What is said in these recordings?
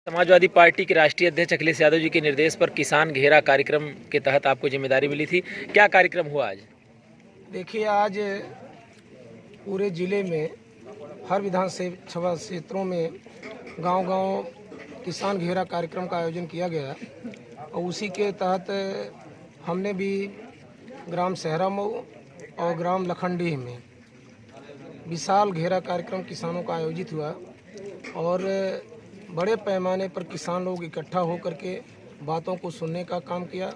Samajwadi party के राष्ट्रीय अध्यक्ष अखिलेश यादव जी के निर्देश पर किसान घेरा कार्यक्रम के तहत आपको जिम्मेदारी मिली थी। क्या कार्यक्रम हुआ आज? देखिए, आज पूरे ज़िले में हर विधानसभा क्षेत्रों में गांव-गांव किसान घेरा कार्यक्रम का आयोजन किया गया और उसी के तहत हमने भी ग्राम सहरामऊ और ग्राम लखनडीह में विशाल घेरा कार्यक्रम किसानों का आयोजित हुआ और बड़े पैमाने पर किसान लोग इकट्ठा होकर के बातों को सुनने का काम किया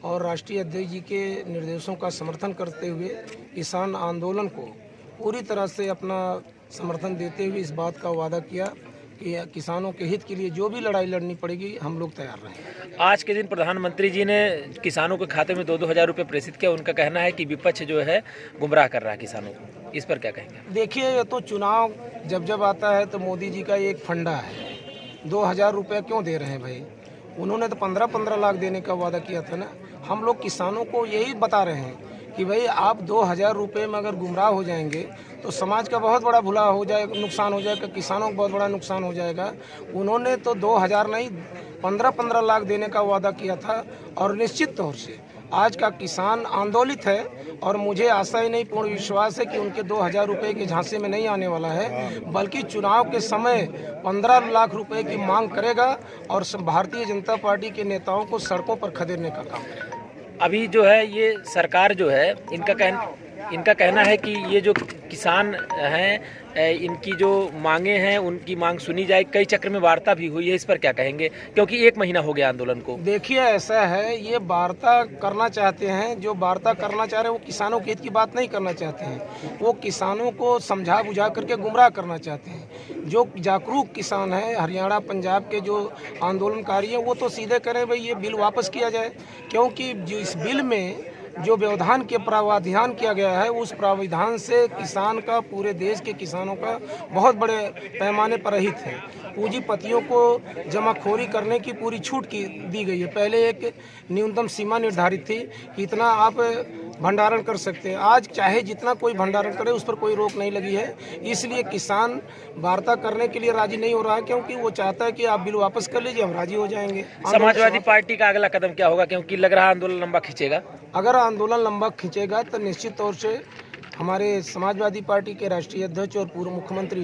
और राष्ट्रीय अध्यक्ष जी के निर्देशों का समर्थन करते हुए किसान आंदोलन को पूरी तरह से अपना समर्थन देते हुए इस बात का वादा किया कि किसानों के हित के लिए जो भी लड़ाई लड़नी पड़ेगी हम लोग तैयार रहेंगे। आज के दिन प्रधानमंत्री जी ने किसानों के खाते में 2-2 हज़ार रुपये प्रेषित किया। उनका कहना है कि विपक्ष जो है गुमराह कर रहा है किसानों को। इस पर क्या कहेंगे? देखिए, ये तो चुनाव जब आता है तो मोदी जी का एक फंडा है। 2,000 रुपये क्यों दे रहे हैं भाई? उन्होंने तो 15-15 लाख देने का वादा किया था ना। हम लोग किसानों को यही बता रहे हैं कि भाई आप 2,000 रुपये में अगर गुमराह हो जाएंगे तो समाज का बहुत बड़ा भला हो जाएगा, नुकसान हो जाएगा, किसानों को बहुत बड़ा नुकसान हो जाएगा। उन्होंने तो 2,000 नहीं 15-15 लाख देने का वादा किया था और निश्चित तौर से आज का किसान आंदोलित है और मुझे आशा ही नहीं पूर्ण विश्वास है कि उनके 2,000 रुपये के झांसे में नहीं आने वाला है, बल्कि चुनाव के समय 15 लाख रुपए की मांग करेगा और भारतीय जनता पार्टी के नेताओं को सड़कों पर खदेड़ने का काम करेगा। अभी जो है ये सरकार जो है इनका कहना है कि ये जो किसान हैं इनकी जो मांगे हैं उनकी मांग सुनी जाए। कई चक्र में वार्ता भी हुई है, इस पर क्या कहेंगे? क्योंकि 1 महीना हो गया आंदोलन को। देखिए, ऐसा है, ये वार्ता करना चाहते हैं, जो वार्ता करना चाह रहे हैं वो किसानों के हित की बात नहीं करना चाहते हैं, वो किसानों को समझा बुझा करके गुमराह करना चाहते हैं। जो जागरूक किसान हैं हरियाणा पंजाब के जो आंदोलनकारी हैं वो तो सीधे करें भाई ये बिल वापस किया जाए, क्योंकि जो इस बिल में जो व्यवधान के प्रावधान किया गया है उस प्रावधान से किसान का, पूरे देश के किसानों का बहुत बड़े पैमाने पर हित है। पूंजीपतियों को जमाखोरी करने की पूरी छूट दी गई है। पहले एक न्यूनतम सीमा निर्धारित थी कि इतना आप भंडारण कर सकते हैं, आज चाहे जितना कोई भंडारण करे उस पर कोई रोक नहीं लगी है। इसलिए किसान वार्ता करने के लिए राजी नहीं हो रहा है, क्योंकि वो चाहता है कि आप बिल वापस कर लीजिए, हम राजी हो जाएंगे। समाजवादी पार्टी का अगला कदम क्या होगा, क्योंकि लग रहा है आंदोलन लंबा खींचेगा? अगर आंदोलन लंबा खींचेगा तो निश्चित तौर से हमारे समाजवादी पार्टी के राष्ट्रीय अध्यक्ष और पूर्व मुख्यमंत्री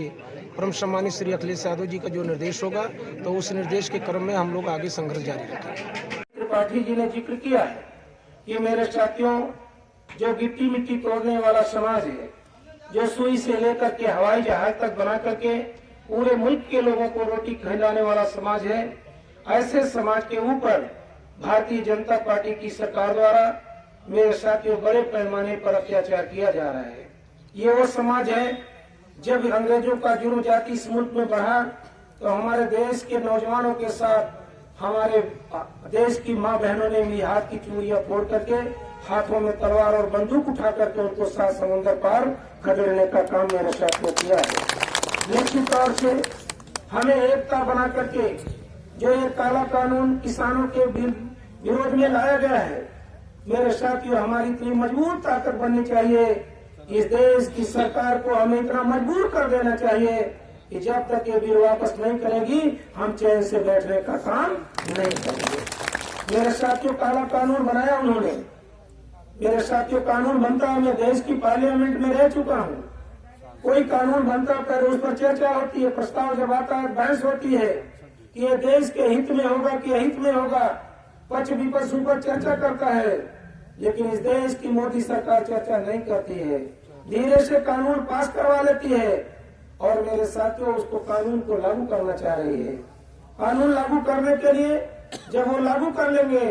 परम सम्मानित श्री अखिलेश यादव जी का जो निर्देश होगा तो उस निर्देश के क्रम में हम लोग आगे संघर्ष जारी रखेंगे। त्रिपाठी जी ने जिक्र किया है कि मेरे साथियों, जो गिट्टी मिट्टी तोड़ने वाला समाज है, जो सुई से लेकर के हवाई जहाज तक बना करके पूरे मुल्क के लोगों को रोटी खिलाने वाला समाज है, ऐसे समाज के ऊपर भारतीय जनता पार्टी की सरकार द्वारा मेरे साथियों बड़े पैमाने पर अत्याचार किया जा रहा है। ये वो समाज है, जब अंग्रेजों का जुर्म जाति इस मुल्क में बढ़ा तो हमारे देश के नौजवानों के साथ हमारे देश की माँ बहनों ने भी हाथ की चूड़ियां फोड़ करके हाथों में तलवार और बंदूक उठा करके उनको 7 समुद्र पार खदेड़ने का काम मेरे साथियों किया है। निश्चित तौर से हमें एकता बना करके जो ये काला कानून किसानों के विरोध में लाया गया है, मेरे साथियों हमारी इतनी मजबूत ताकत बननी चाहिए, इस देश की सरकार को हमें इतना मजबूर कर देना चाहिए कि जब तक ये बिल वापस नहीं करेगी हम चैन से बैठने का काम नहीं करेंगे। मेरे साथियों, काला कानून बनाया उन्होंने। मेरे साथियों, कानून बनता है, मैं देश की पार्लियामेंट में रह चुका हूँ। कोई कानून बनता है उस पर चर्चा होती है, प्रस्ताव जब आता है बहस होती है कि ये देश के हित में होगा कि अहित में होगा, पक्ष विपक्ष पर चर्चा करता है, लेकिन इस देश की मोदी सरकार चर्चा नहीं करती है, धीरे से कानून पास करवा लेती है और मेरे साथियों उसको कानून को लागू करना चाह रही है। कानून लागू करने के लिए जब वो लागू कर लेंगे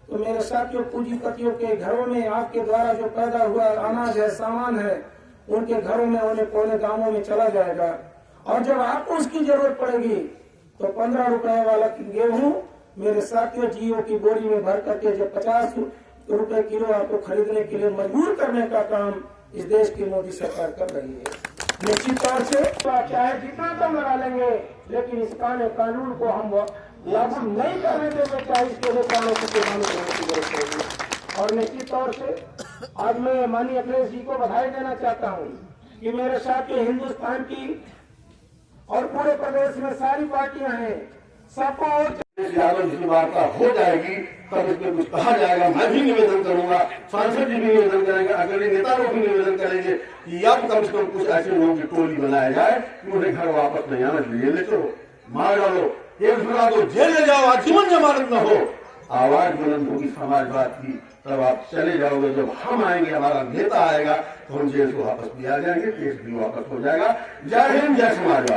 तो मेरे साथियों पूंजीपतियों के घरों में आपके द्वारा जो पैदा हुआ अनाज है, सामान है, उनके घरों में कोने गांवों में चला जाएगा और जब आपको उसकी जरूरत पड़ेगी तो 15 रुपए वाला गेहूं मेरे साथियों जीओ की बोरी में भर करके जब 50 रुपए किलो आपको खरीदने के लिए मजबूर करने का काम इस देश की मोदी सरकार कर रही है। निश्चित तौर से चाहे जितना कम लगा लेंगे, लेकिन इस कानून को हम लागू नहीं करने देंगे, चाहे इसके लिए कानून को करने की जरूरत पड़ेगी। और निश्चित तौर से आज मैं माननीय अखिलेश जी को बधाई देना चाहता हूँ कि मेरे साथ हिंदुस्तान की और पूरे प्रदेश में सारी पार्टियां हैं सपोर्ट यादव जी की वार्ता हो जाएगी तब इसमें कुछ कहा जाएगा। मैं भी निवेदन करूंगा, सांसद जी भी निवेदन करेंगे, अगले नेता लोग भी निवेदन करेंगे कि अब कम से कम कुछ ऐसे लोगों की टोली बनाया जाए कि उन्हें घर वापस नहीं आना चाहिए। ले चलो, मार डालो, एक दूसरा को जेल ले जाओ, आजीवन जमानत न हो। आवाज बुलंद होगी समाजवाद की, तब आप चले जाओगे। जब हम आएंगे, हमारा नेता आएगा, तो हम जेल से वापस भी आ जाएंगे, केस भी वापस हो जाएगा। जय हिंद, जय समाजवाद।